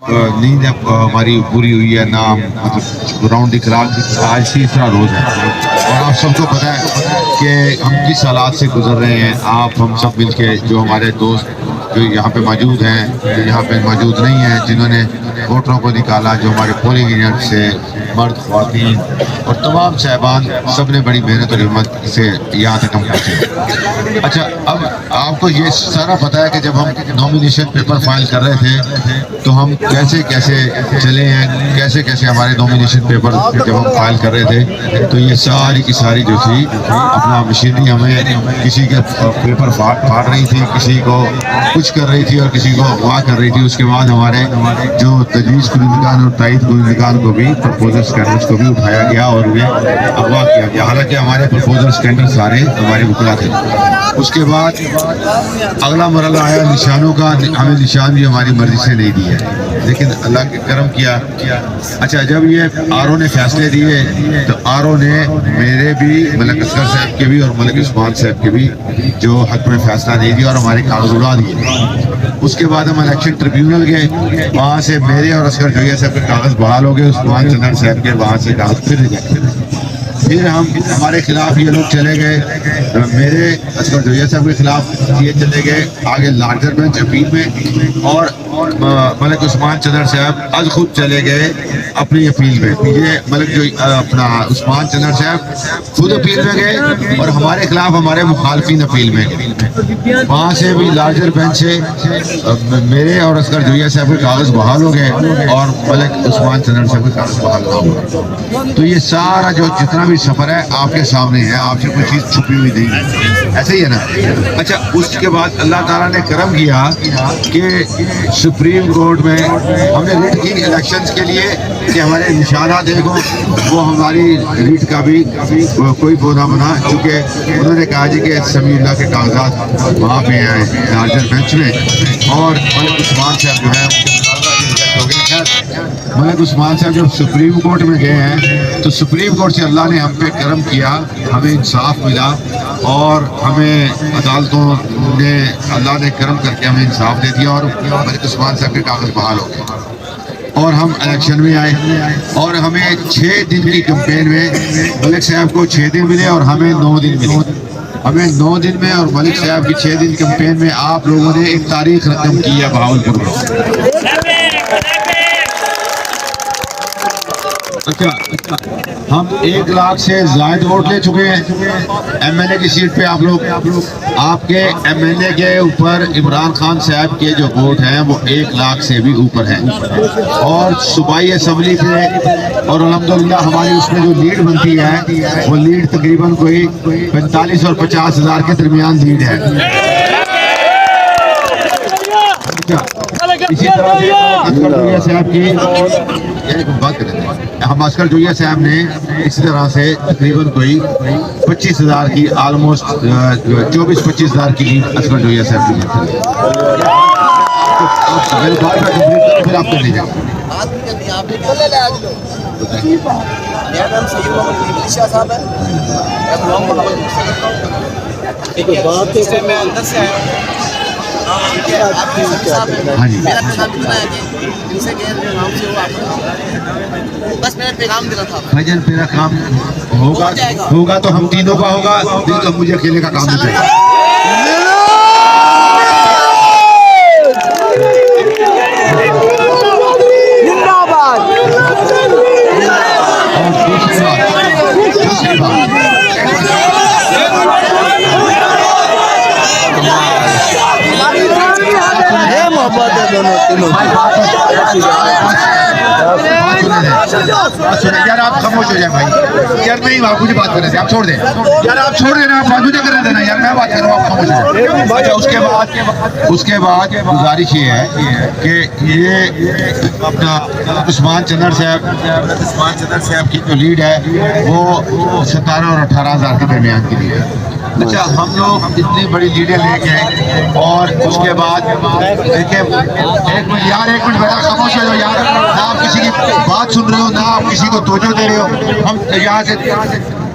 نیند اب ہماری پوری ہوئی ہے نا، مطلب راؤنڈ دی کلاک آج تیسرا روز ہے اور آپ سب کو پتہ ہے کہ ہم کس حالات سے گزر رہے ہیں. آپ ہم سب مل کے، جو ہمارے دوست جو یہاں پہ موجود ہیں، جو یہاں پہ موجود نہیں ہیں، جنہوں نے ووٹروں کو نکالا، جو ہمارے پولنگ ایجنٹ سے مرد خواتین اور تمام صاحبان، سب نے بڑی محنت اور ہمت سے یہاں تک ہم پہنچے. اچھا، اب آپ کو یہ سارا پتہ ہے کہ جب ہم نامینیشن پیپر فائل کر رہے تھے تو ہم کیسے کیسے چلے ہیں، کیسے کیسے ہمارے نامینیشن پیپر جب ہم فائل کر رہے تھے تو یہ ساری کی ساری جو تھی اپنا مشینری ہمیں کسی کے پیپر پھاڑ رہی تھی، کسی کو کچھ کر رہی تھی اور کسی کو اغوا کر رہی تھی. اس کے بعد ہمارے جو تجویز کنندگان اور تائید کنندگان کو بھی، پرپوزل اسٹینڈرڈس کو بھی اٹھایا گیا اور انہیں اغوا کیا گیا، حالانکہ ہمارے پرپوزل اسٹینڈرڈ سارے ہمارے وکلا تھے. اس کے بعد اگلا مرحلہ آیا نشانوں کا. ہمیں نشان بھی ہماری مرضی سے نہیں دیا لیکن اللہ کے کرم کیا. اچھا، جب یہ آر او نے فیصلے دیے تو آر او نے میرے بھی، ملک اصغر صاحب کے بھی اور ملک عثمان صاحب کے بھی جو حق میں فیصلہ نہیں دیا اور ہمارے کاغذ اڑا دیے. اس کے بعد ہم الیکشن ٹریبیونل گئے، وہاں سے میرے اور اصغر جویہ صاحب کے کاغذ بحال ہو گئے، عثمان چنر صاحب کے وہاں سے کاغذ پھر ریجیکٹ ہوئے. پھر ہمارے خلاف یہ لوگ چلے گئے، میرے اصغر جویہ صاحب کے خلاف یہ چلے گئے آگے لارجر بینچ اپیل میں، اور ملک عثمان چنر صاحب از خود چلے گئے اپنی اپیل میں. یہ ملک جو اپنا عثمان چنر صاحب خود اپیل میں گئے اور ہمارے خلاف ہمارے مخالفین اپیل میں گئے. وہاں سے بھی لارجر بینچ سے میرے اور اصغر جویہ صاحب کے کاغذ بحال ہو گئے اور ملک عثمان چنر صاحب کے کاغذ بحال نہ ہوئے. تو یہ سارا جو جتنا بھی سفر ہے آپ کے سامنے ہے، آپ سے کوئی چیز چھپی ہوئی نہیں ہے، ایسے ہی ہے نا. اچھا، اس کے بعد اللہ تعالیٰ نے کرم کیا کہ سپریم کورٹ میں ہم نے ریٹ کی الیکشنز کے لیے کہ ہمارے نشانات دیکھو، وہ ہماری ریٹ کا بھی کوئی وہ نہ بنا، چونکہ انہوں نے کہا جی کہ سمیع اللہ کے کاغذات وہاں پہ ہیں لارجر بینچ میں اور ملک عثمان صاحب جو ہے ملک عثمان صاحب جب سپریم کورٹ میں گئے ہیں تو سپریم کورٹ سے اللہ نے ہم پہ کرم کیا، ہمیں انصاف ملا اور ہمیں عدالتوں نے، اللہ نے کرم کر کے ہمیں انصاف دے دیا اور ملک عثمان صاحب کے کاغذ بحال ہو گئے اور ہم الیکشن میں آئے. اور ہمیں 6 دن کی کمپین میں ملک صاحب کو 6 دن ملے اور ہمیں 9 دن ملے. ہمیں 9 دن میں اور ملک صاحب کی 6 دن کمپین میں آپ لوگوں نے ایک تاریخ رقم کی ہے بہاولپور میں. اچھا، ہم 1 لاکھ سے زائد ووٹ لے چکے ہیں ایم ایل اے کی سیٹ پہ. آپ کے ایم ایل اے کے اوپر عمران خان صاحب کے جو ووٹ ہیں وہ 1 لاکھ سے بھی اوپر ہیں اور صوبائی اسمبلی پہ اور الحمدللہ ہماری اس میں جو لیڈ بنتی ہے وہ لیڈ تقریباً کوئی 45 اور 50 ہزار کے درمیان لیڈ ہے. اسی طرح اصغر جویہ صاحب کی بات کریں، ہم اصغر جویہ صاحب نے اسی طرح سے تقریباً کوئی 25 ہزار کی، آلموسٹ 24-25 ہزار کی لیڈ اصغر جویہ صاحب کی لیڈ ہے. پھر آپ کر لیجیے. میرا نام سید محمد شاہ صاحب ہے، میں غلام محمد میں اندر سے آیا ہوں. میرا پیغام اتنا ہے کہ ان سے کہ نام سے ہوا بس میں نے پیغام دیا تھا. بھجن میرا کام ہوگا تو ہم تینوں کا ہوگا، دل تو مجھے اکیلے کا کام نہیں چاہیے. یار آپ خاموش ہو جائیں بھائی، یار نہیں آپ مجھے بات کرنے دیں، آپ چھوڑ دیں یار، آپ چھوڑ دینا، آپ بات مجھے کرنے دینا یار، میں بات کر رہا ہوں، آپ خاموش ہو جائیں. اچھا، اس کے بعد گزارش یہ ہے کہ یہ اپنا عثمان چنر صاحب کی جو لیڈ ہے وہ 17 اور 18 ہزار کے درمیان کی لیڈ ہے. اچھا، ہم لوگ اتنی بڑی لیڈیں لے کے اور اس کے بعد دیکھیں، ایک منٹ بیٹا خاموش ہو جاؤ یار، نہ آپ کسی کی بات سن رہے ہو نہ آپ کسی کو توجہ دے رہے ہو. ہم یہاں سے